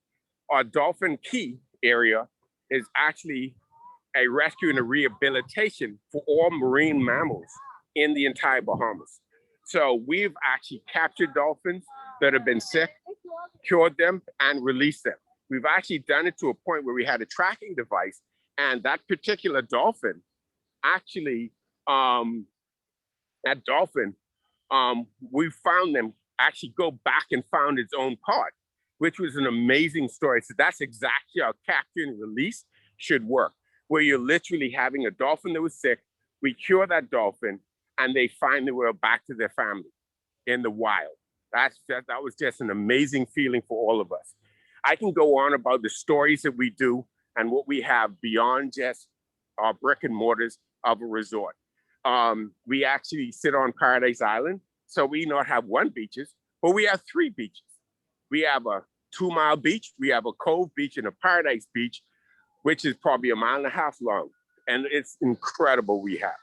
our Dolphin Key area is actually a rescue and a rehabilitation for all marine mammals in the entire Bahamas. So we've actually captured dolphins that have been sick, cured them, and released them. We've actually done it to a point where we had a tracking device, and that particular dolphin actually, we found them actually go back and found its own part, which was an amazing story. So that's exactly how capture and release should work, where you're literally having a dolphin that was sick, we cure that dolphin, and they find their way back to their family in the wild. That was just an amazing feeling for all of us. I can go on about the stories that we do and what we have beyond just our brick and mortars of a resort. We actually sit on Paradise Island, so we not have one beaches, but we have 3 beaches. We have a 2-mile beach, we have a Cove Beach and a Paradise Beach, which is probably 1.5 miles long. And it's incredible we have.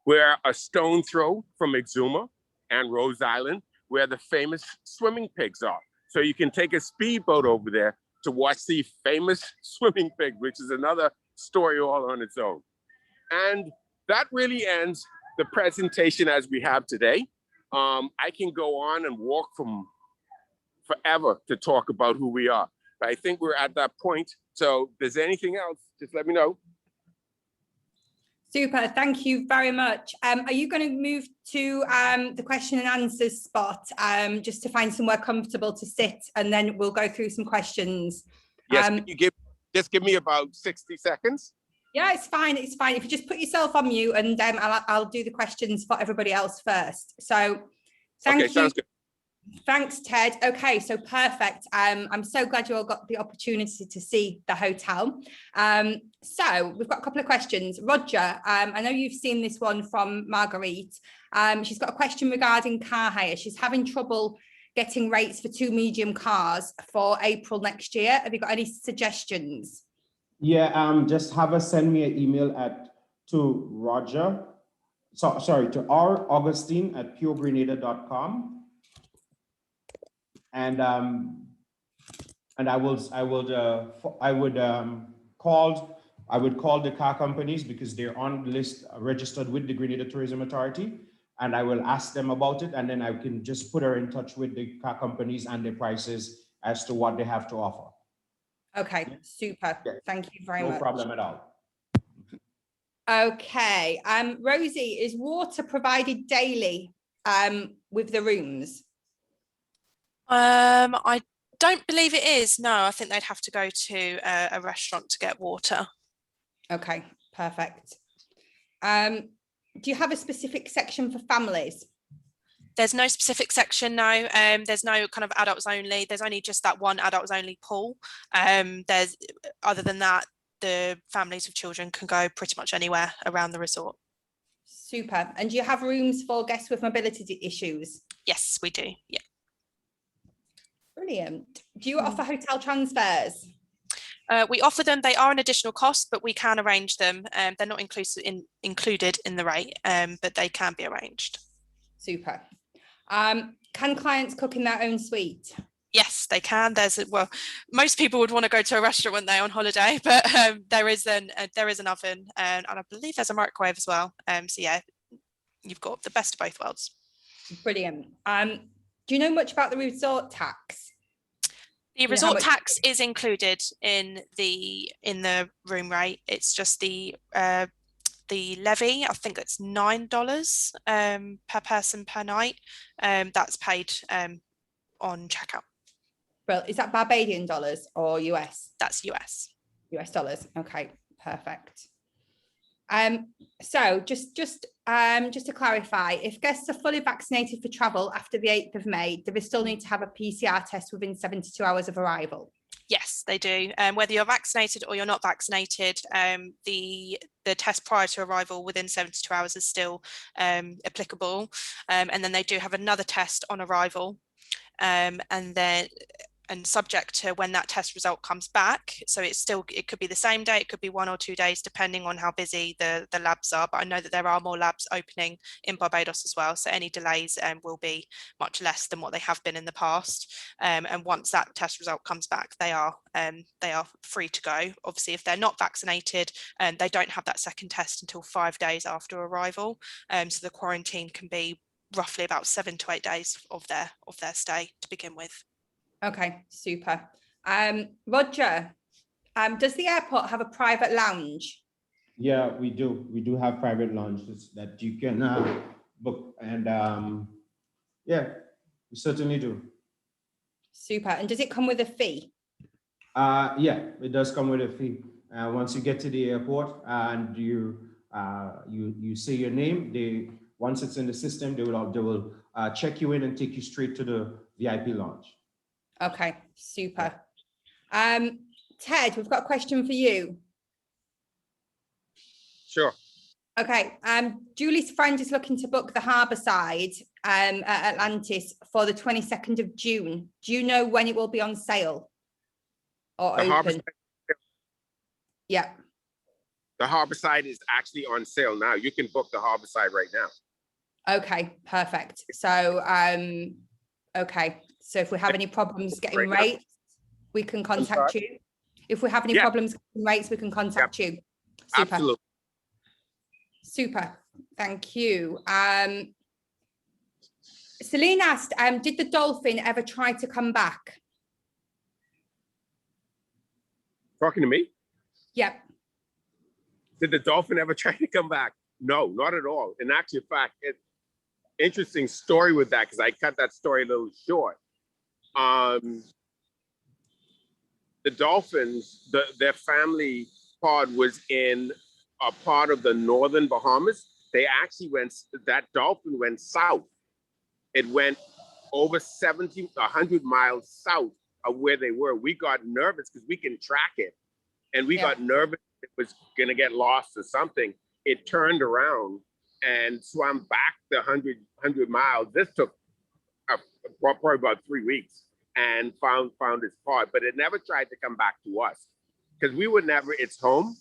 We're a stone throw from Exuma and Rose Island, where the famous swimming pigs are. So you can take a speedboat over there to watch the famous swimming pig, which is another story all on its own. And that really ends the presentation as we have today. I can go on and walk from forever to talk about who we are. But I think we're at that point. So if there's anything else, just let me know. Super, thank you very much. Are you going to move to the question and answers spot, just to find somewhere comfortable to sit, and then we'll go through some questions? Yes, can you just give me about 60 seconds? Yeah, it's fine. It's fine. If you just put yourself on mute, and I'll do the questions for everybody else first. So thank you. Sounds good. Thanks, Ted. Okay, so perfect. I'm so glad you all got the opportunity to see the hotel. So we've got a couple of questions. Roger, I know you've seen this one from Marguerite. She's got a question regarding car hire. She's having trouble getting rates for 2 medium cars for April next year. Have you got any suggestions? Yeah, just have her send me an email to Roger. Sorry, to raugustine@puregrenada.com. And I would call the car companies, because they're on the list registered with the Grenada Tourism Authority, and I will ask them about it, and then I can just put her in touch with the car companies and their prices as to what they have to offer. Okay, super. Yeah. Thank you very much. No problem at all. Okay, Rosie, is water provided daily with the rooms? I don't believe it is. No, I think they'd have to go to a restaurant to get water. Okay, perfect. Do you have a specific section for families? There's no specific section, no. There's no kind of adults only. There's only just that one adults only pool. Other than that, the families with children can go pretty much anywhere around the resort. Super. And do you have rooms for guests with mobility issues? Yes, we do. Yeah. Brilliant. Do you offer hotel transfers? We offer them. They are an additional cost, but we can arrange them. They're not included in the rate, but they can be arranged. Super. Can clients cook in their own suite? Yes, they can. Most people would want to go to a restaurant when they're on holiday, but there is an oven, and I believe there's a microwave as well. So yeah, you've got the best of both worlds. Brilliant. Do you know much about the resort tax? The resort tax is included in the room rate. It's just the levy. I think it's $9 per person per night. That's paid on checkout. Well, is that Barbadian dollars or US? That's US. US dollars. Okay, perfect. So just to clarify, if guests are fully vaccinated for travel after the 8th of May, do they still need to have a PCR test within 72 hours of arrival? Yes, they do. Whether you're vaccinated or you're not vaccinated, the test prior to arrival within 72 hours is still applicable. And then they do have another test on arrival. And then subject to when that test result comes back. So it could be the same day, it could be 1 or 2 days, depending on how busy the labs are. But I know that there are more labs opening in Barbados as well. So any delays will be much less than what they have been in the past. And once that test result comes back, they are free to go. Obviously, if they're not vaccinated, they don't have that second test until 5 days after arrival. So the quarantine can be roughly about 7 to 8 days of their stay to begin with. Okay, super. Roger, does the airport have a private lounge? Yeah, we do. We do have private lounges that you can book, and yeah, we certainly do. Super. And does it come with a fee? Yeah, it does come with a fee. Once you get to the airport and you say your name, once it's in the system, they will check you in and take you straight to the VIP lounge. Okay, super. Ted, we've got a question for you. Sure. Okay, Julie's friend is looking to book the harbour side at Atlantis for the 22nd of June. Do you know when it will be on sale or open? Yeah. The harbour side is actually on sale now. You can book the harbour side right now. Okay, perfect. So, okay. So if we have any problems getting rates, we can contact you. If we have any problems getting rates, we can contact you. Super. Absolutely. Super. Thank you. Celine asked, did the dolphin ever try to come back? Talking to me? Yep. Did the dolphin ever try to come back? No, not at all. In actual fact, interesting story with that, because I cut that story a little short. The dolphins, their family pod was in a part of the northern Bahamas. They actually that dolphin went south. It went over 100 miles south of where they were. We got nervous because we can track it. And we got nervous it was going to get lost or something. It turned around and swam back the 100 miles. This took probably about 3 weeks and found its pod, but it never tried to come back to us because we were never its home.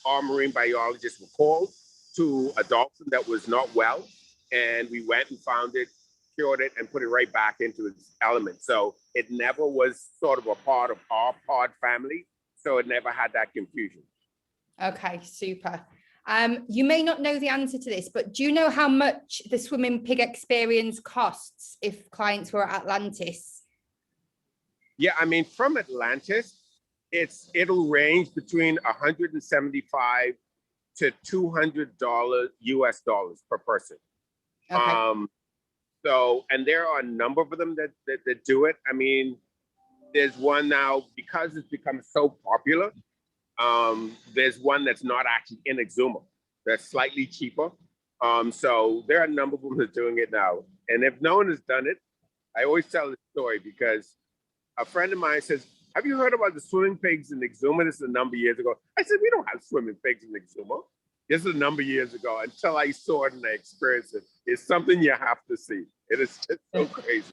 Our marine biologists were called to a dolphin that was not well, and we went and found it, cured it, and put it right back into its element. So it never was sort of a part of our pod family. So it never had that confusion. Okay, super. You may not know the answer to this, but do you know how much the swimming pig experience costs if clients were at Atlantis? Yeah, I mean, from Atlantis, it'll range between $175 to $200 US dollars per person. Okay. So, and there are a number of them that do it. I mean, there's one now, because it's become so popular, there's one that's not actually in Exuma. That's slightly cheaper. So there are a number of them that are doing it now. And if no one has done it, I always tell this story because a friend of mine says, have you heard about the swimming pigs in Exuma? This is a number of years ago. I said, we don't have swimming pigs in Exuma. This is a number of years ago until I saw it and I experienced it. It's something you have to see. It is just so crazy.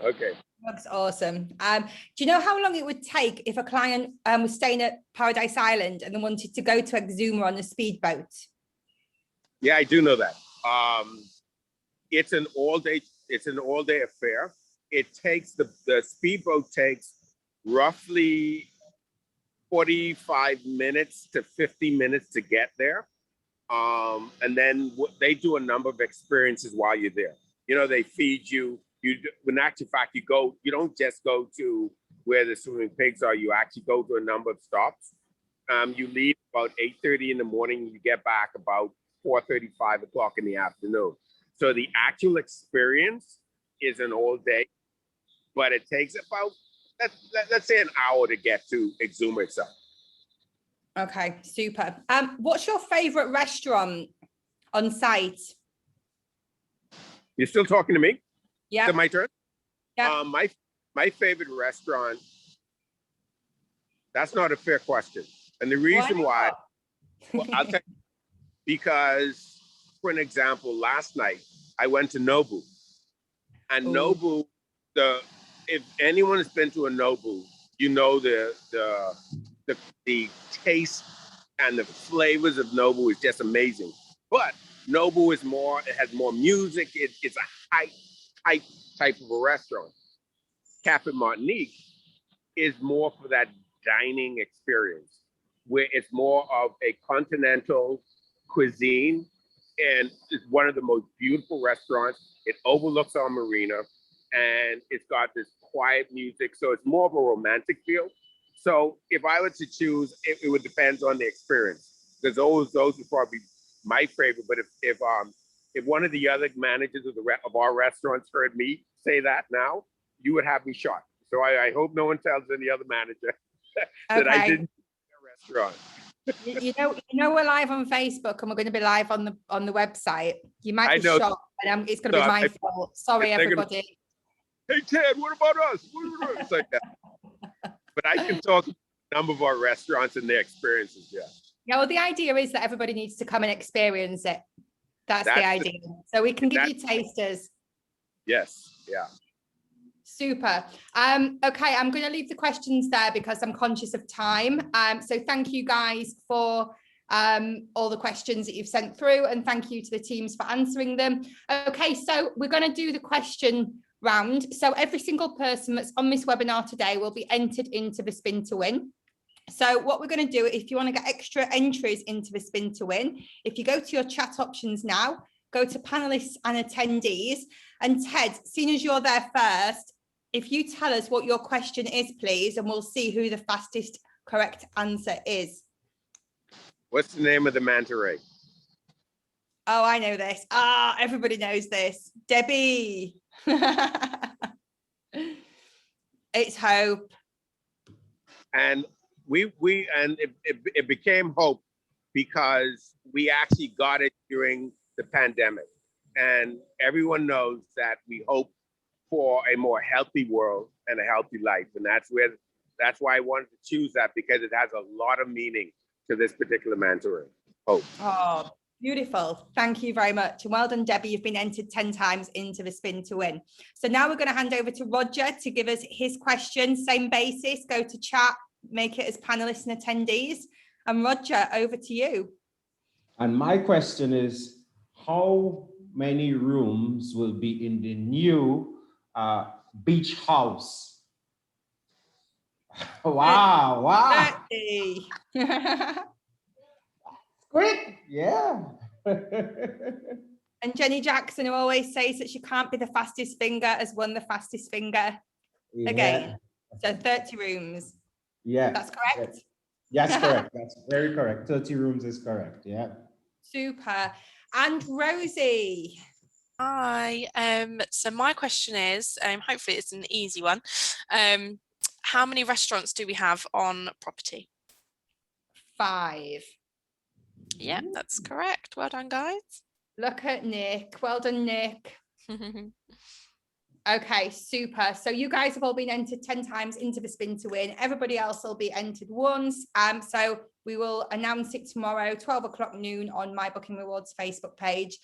Okay. That's awesome. Do you know how long it would take if a client was staying at Paradise Island and then wanted to go to Exuma on a speedboat? Yeah, I do know that. It's an all-day affair. It takes the speedboat takes roughly 45 minutes to 50 minutes to get there. And then they do a number of experiences while you're there. You know, they feed you. In actual fact, you don't just go to where the swimming pigs are. You actually go to a number of stops. You leave about 8:30 in the morning. You get back about 4:30, 5 o'clock in the afternoon. So the actual experience is an all day, but it takes about, let's say, an hour to get to Exuma itself. Okay, super. What's your favorite restaurant on site? You're still talking to me? Yeah. Is it my turn? Yeah. My favorite restaurant, that's not a fair question. And the reason why, well, I'll tell you, because, for an example, last night I went to Nobu. And Nobu, if anyone has been to a Nobu, you know the taste and the flavors of Nobu is just amazing. But Nobu is more, it has more music. It's a high type of a restaurant. Cafe Martinique is more for that dining experience, where it's more of a continental cuisine, and it's one of the most beautiful restaurants. It overlooks our marina, and it's got this quiet music, so it's more of a romantic feel. So if I were to choose, it would depend on the experience, because those would probably be my favorite. But if one of the other managers of our restaurants heard me say that now, you would have me shot. So I hope no one tells any other manager that I didn't a restaurant. You know we're live on Facebook, and we're going to be live on the website. You might be shocked, and it's going to be my fault. Sorry, everybody. Hey Ted, what about us? It's like that. But I can talk about a number of our restaurants and their experiences. Yeah, well, the idea is that everybody needs to come and experience it. That's the idea. So we can give you tasters. Yes. Yeah. Super. Okay, I'm going to leave the questions there because I'm conscious of time. So thank you guys for all the questions that you've sent through, and thank you to the teams for answering them. Okay, so we're going to do the question round. So every single person that's on this webinar today will be entered into the spin to win. So what we're going to do, if you want to get extra entries into the spin to win, if you go to your chat options now, go to panelists and attendees, and Ted, seeing as you're there first, if you tell us what your question is, please, and we'll see who the fastest correct answer is. What's the name of the manta ray? Oh, I know this. Everybody knows this. Debbie. It's Hope. And it became Hope because we actually got it during the pandemic. And everyone knows that we hope for a more healthy world and a healthy life. And that's why I wanted to choose that, because it has a lot of meaning to this particular manta ray. Hope. Oh, beautiful. Thank you very much. And well done, Debbie. You've been entered 10 times into the spin to win. So now we're going to hand over to Roger to give us his question. Same basis, go to chat, make it as panelists and attendees. And Roger, over to you. And my question is, how many rooms will be in the new beach house? Wow. 30. Great, yeah. And Jenny Jackson, who always says that she can't be the fastest finger, has won the fastest finger again. So 30 rooms. Yeah. That's correct? Yes, correct. That's very correct. 30 rooms is correct, yeah. Super. And Rosie. Hi. So my question is, hopefully it's an easy one. How many restaurants do we have on property? 5. Yeah, that's correct. Well done, guys. Look at Nick. Well done, Nick. Okay, super. So you guys have all been entered 10 times into the spin to win. Everybody else will be entered once. So we will announce it tomorrow, 12 o'clock noon on My Booking Rewards Facebook page.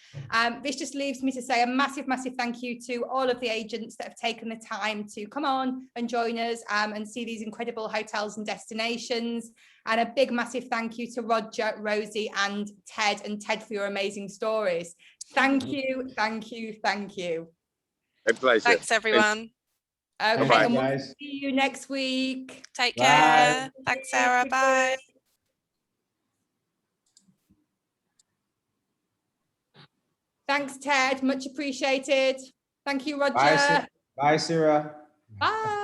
This just leaves me to say a massive, massive thank you to all of the agents that have taken the time to come on and join us and see these incredible hotels and destinations. And a big, massive thank you to Roger, Rosie, and Ted for your amazing stories. Thank you, thank you, thank you. My pleasure. Thanks, everyone. Okay, Bye, and we'll guys. see you next week. Take Bye. care. Thanks, Sarah. Bye. Thanks, Ted. Much appreciated. Thank you, Roger. Bye, Sarah. Bye.